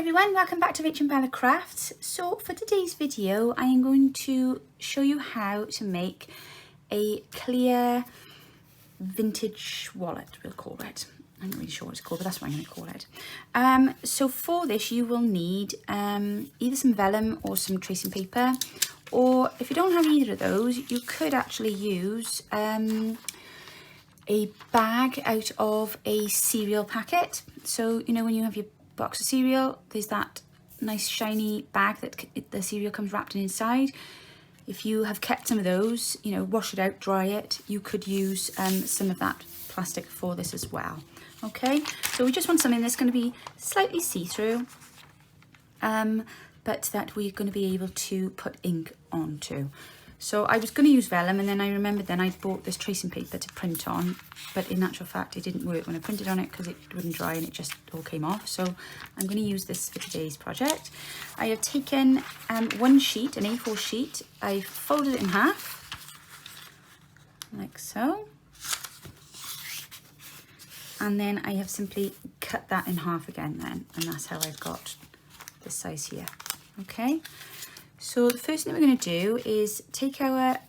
everyone, welcome back to RachandBellaCrafts. So for today's video I am going to show you how to make a clear vintage wallet, we'll call it. I'm not really sure what it's called, but that's what I'm going to call it. So for this you will need either some vellum or some tracing paper, or if you don't have either of those you could actually use a bag out of a cereal packet. So you know when you have your box of cereal, there's that nice shiny bag that the cereal comes wrapped in inside. If you have kept some of those, you know, wash it out, dry it, you could use some of that plastic for this as well. Okay, so we just want something that's going to be slightly see-through, but that we're going to be able to put ink onto. So I was going to use vellum, and then I remembered then I bought this tracing paper to print on, but in actual fact it didn't work when I printed on it because it wouldn't dry and it just all came off. So I'm going to use this for today's project. I have taken one sheet, an A4 sheet, I folded it in half, like so. And then I have simply cut that in half again then, and that's how I've got this size here. Okay. So the first thing we're going to do is take our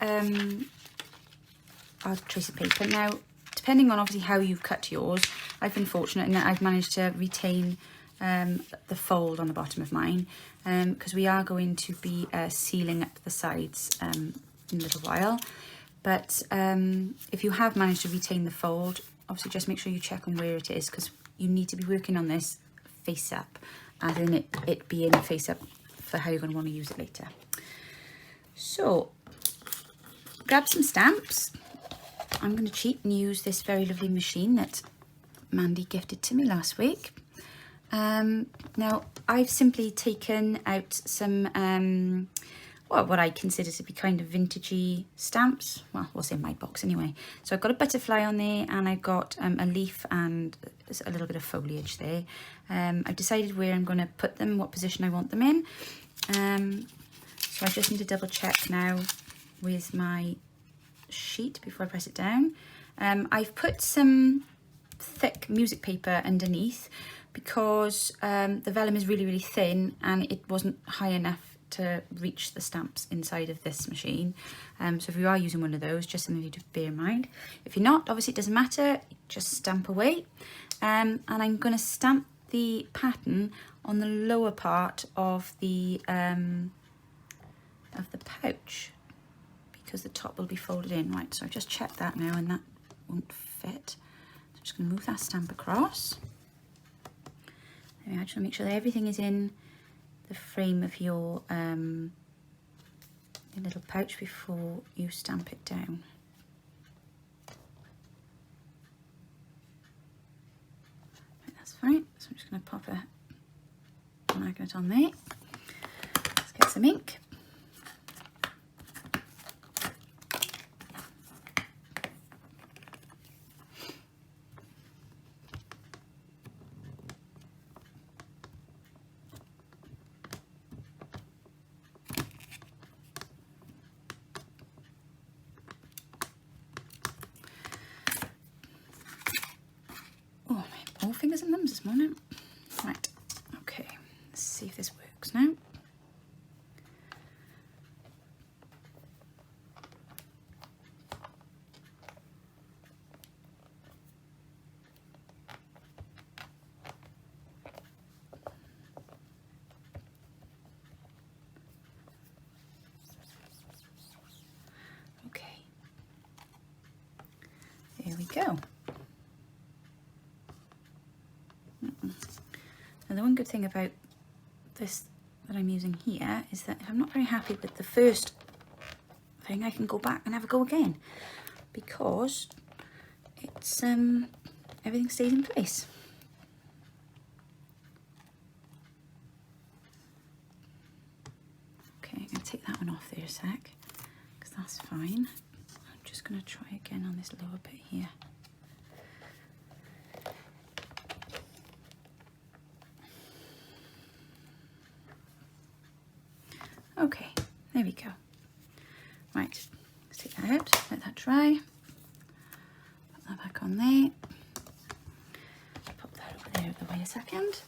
tracing paper. Now, depending on obviously how you've cut yours, I've been fortunate in that I've managed to retain the fold on the bottom of mine, because we are going to be sealing up the sides in a little while. But if you have managed to retain the fold, obviously just make sure you check on where it is, because you need to be working on this face up, as in it being face up for how you're going to want to use it later. So grab some stamps. I'm going to cheat and use this very lovely machine that Mandy gifted to me last week. Now I've simply taken out some well, what I consider to be kind of vintagey stamps. Well, what's in my box anyway. So I've got a butterfly on there, and I've got a leaf and a little bit of foliage there. I've decided where I'm going to put them, what position I want them in. So I just need to double check now with my sheet before I press it down. I've put some thick music paper underneath because the vellum is really, really thin and it wasn't high enough to reach the stamps inside of this machine. So if you are using one of those, just something to bear in mind. If you're not, obviously it doesn't matter, just stamp away. And I'm going to stamp the pattern on the lower part of the pouch, because the top will be folded in. Right, so I've just checked that now and that won't fit. So I'm just going to move that stamp across. There we are. I just want to make sure that everything is in the frame of your little pouch before you stamp it down. Right, that's fine. So I'm just going to pop a magnet on there. Let's get some ink. All fingers and thumbs this morning. Right, okay, let's see if this works now. Okay, there we go. Now the one good thing about this that I'm using here is that if I'm not very happy with the first thing, I can go back and have a go again, because it's everything stays in place. Okay, I'm going to take that one off there a sec, because that's fine. I'm just going to try again on this lower bit here. Okay, there we go. Right, let's take that out, let that dry. Put that back on there. Pop that over there out of the way a second.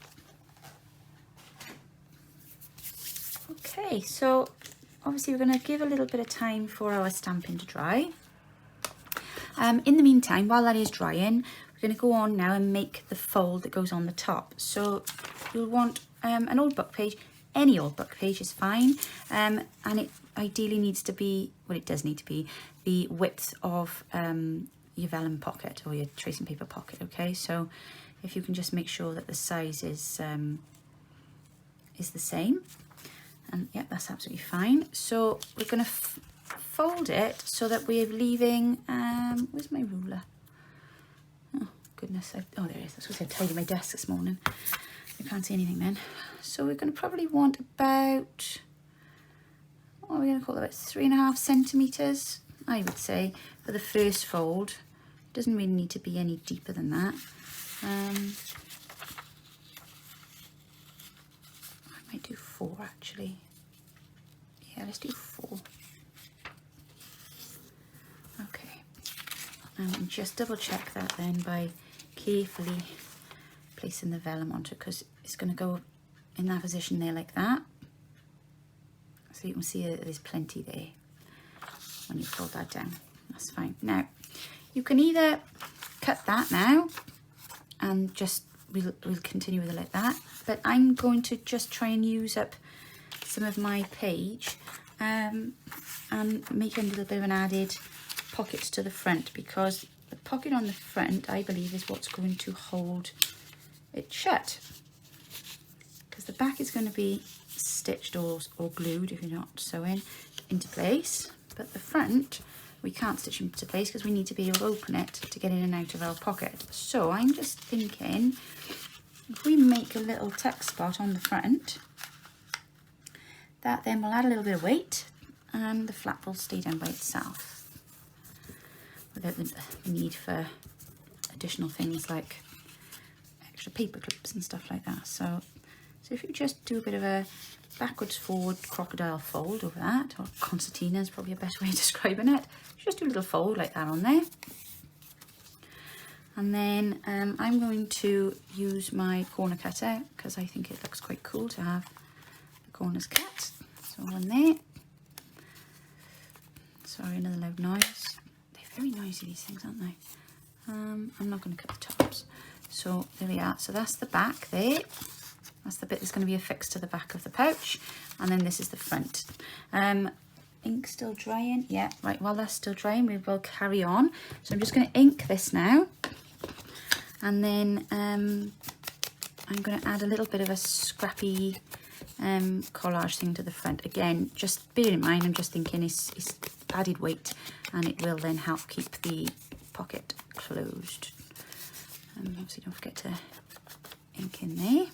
Okay, so obviously we're going to give a little bit of time for our stamping to dry. In the meantime, while that is drying, we're going to go on now and make the fold that goes on the top. So you'll want an old book page. Any old book page is fine, and it ideally needs to be, well, it does need to be the width of your vellum pocket or your tracing paper pocket. Okay, so if you can just make sure that the size is the same, and yeah, that's absolutely fine. So we're going to fold it so that we're leaving, where's my ruler? Oh goodness, oh there it is. I was going to say I tidied my desk this morning. You can't see anything then. So we're going to probably want about, what are we going to call it, about 3.5 centimetres, I would say, for the first fold. It doesn't really need to be any deeper than that. I might do 4 actually. Yeah, let's do 4. Okay, and just double check that then by carefully placing the vellum onto it, because it's going to go in that position there like that. So you can see that there's plenty there when you fold that down. That's fine. Now you can either cut that now and just we'll continue with it like that, but I'm going to just try and use up some of my page and make a little bit of an added pocket to the front, because the pocket on the front, I believe, is what's going to hold it shut, because the back is going to be stitched or glued, if you're not sewing, into place, but the front we can't stitch into place because we need to be able to open it to get in and out of our pocket. So I'm just thinking, if we make a little tuck spot on the front, that then will add a little bit of weight and the flap will stay down by itself without the need for additional things like extra paper clips and stuff like that. So if you just do a bit of a backwards forward crocodile fold over that, or concertina is probably a better way of describing it, just do a little fold like that on there. And then I'm going to use my corner cutter because I think it looks quite cool to have the corners cut. So on there. Sorry, another loud noise. They're very noisy, these things, aren't they? I'm not going to cut the tops. So there we are. So that's the back there. That's the bit that's going to be affixed to the back of the pouch. And then this is the front. Ink still drying? Yeah, right, while that's still drying, we will carry on. So I'm just going to ink this now. And then I'm going to add a little bit of a scrappy collage thing to the front. Again, just bear in mind, I'm just thinking it's added weight, and it will then help keep the pocket closed. Obviously don't forget to ink in there.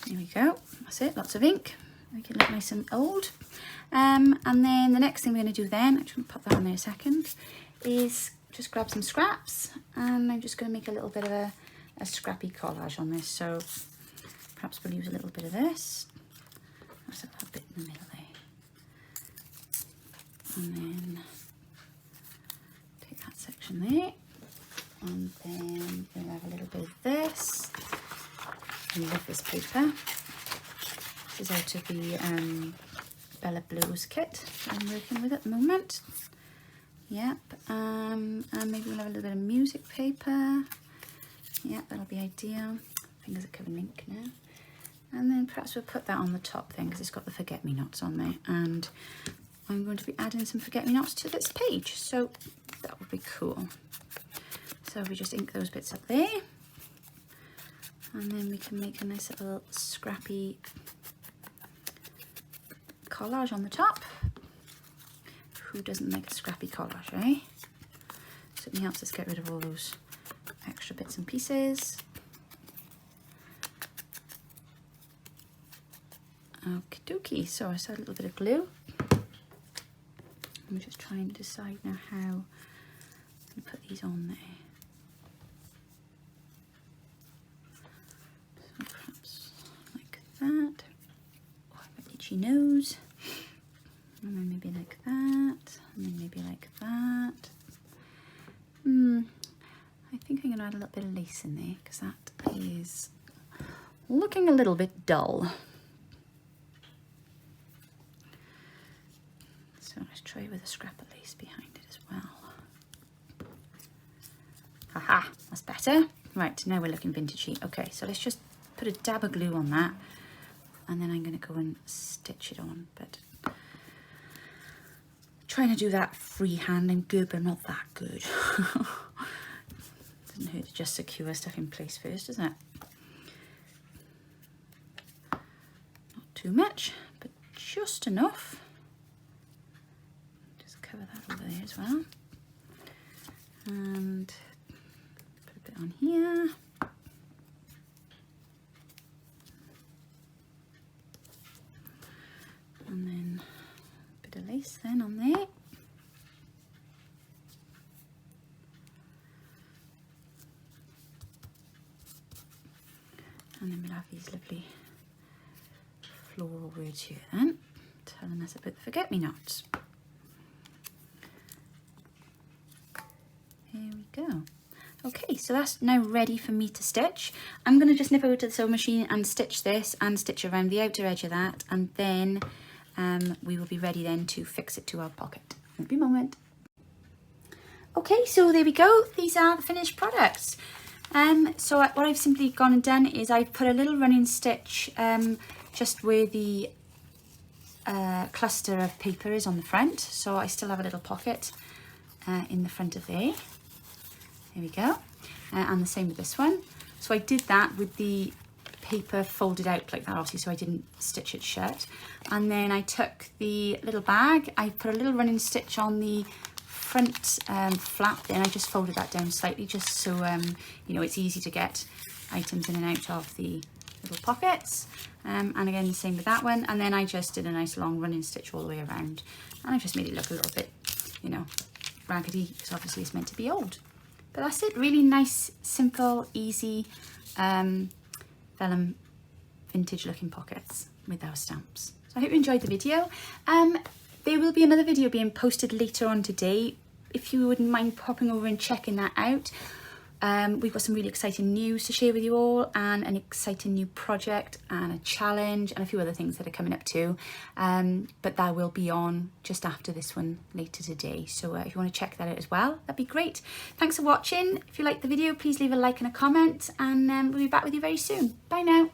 There we go, that's it, lots of ink. Make it look nice and old. And then the next thing we're going to do then, I'm just going to pop that on there a second, is just grab some scraps, and I'm just going to make a little bit of a scrappy collage on this. So perhaps we'll use a little bit of this. That's a bit in the middle there. And then take that section there, and then we'll have a little bit of this. I love this paper. This is out of the Bella Blues kit I'm working with at the moment. Yep, and maybe we'll have a little bit of music paper. Yep, that'll be ideal. Fingers are covered in ink now. And then perhaps we'll put that on the top then, because it's got the forget-me-nots on there. And I'm going to be adding some forget-me-nots to this page, so that would be cool. So we just ink those bits up there. And then we can make a nice little scrappy collage on the top. Who doesn't make a scrappy collage, eh? Certainly helps us get rid of all those extra bits and pieces. Okie dokie, so I just add a little bit of glue. I'm just trying to decide now how to put these on there. So perhaps like that. Oh, I've got itchy nose. And then maybe like that. And then maybe like that. I think I'm going to add a little bit of lace in there because that is looking a little bit dull. So let's try it with a scrap of lace behind it as well. Haha, that's better. Right, now we're looking vintagey. Okay, so let's just put a dab of glue on that, and then I'm going to go and stitch it on. But trying to do that freehand, I'm good, but I'm not that good. Doesn't hurt to just secure stuff in place first, does it? Not too much, but just enough. Just cover that over there as well. And put a bit on here. And then a bit of lace then on there. And then we'll have these lovely floral words here then, telling us about the forget-me-nots. Here we go. Okay, so that's now ready for me to stitch. I'm going to just nip over to the sewing machine and stitch this and stitch around the outer edge of that, and then we will be ready then to fix it to our pocket. Won't be a moment. Okay, so there we go. These are the finished products. So what I've simply gone and done is I've put a little running stitch just where the cluster of paper is on the front. So I still have a little pocket in the front of there. There we go. And the same with this one. So I did that with the paper folded out like that, obviously, so I didn't stitch it shut. And then I took the little bag, I put a little running stitch on the front flap, then I just folded that down slightly just so you know, it's easy to get items in and out of the little pockets. And again, the same with that one. And then I just did a nice long running stitch all the way around, and I just made it look a little bit, you know, raggedy, because obviously it's meant to be old. But that's it, really nice, simple, easy vellum vintage looking pockets with our stamps. So I hope you enjoyed the video. There will be another video being posted later on today. If you wouldn't mind popping over and checking that out. We've got some really exciting news to share with you all, and an exciting new project and a challenge and a few other things that are coming up too. But that will be on just after this one later today. So if you want to check that out as well, that'd be great. Thanks for watching. If you liked the video, please leave a like and a comment, and we'll be back with you very soon. Bye now.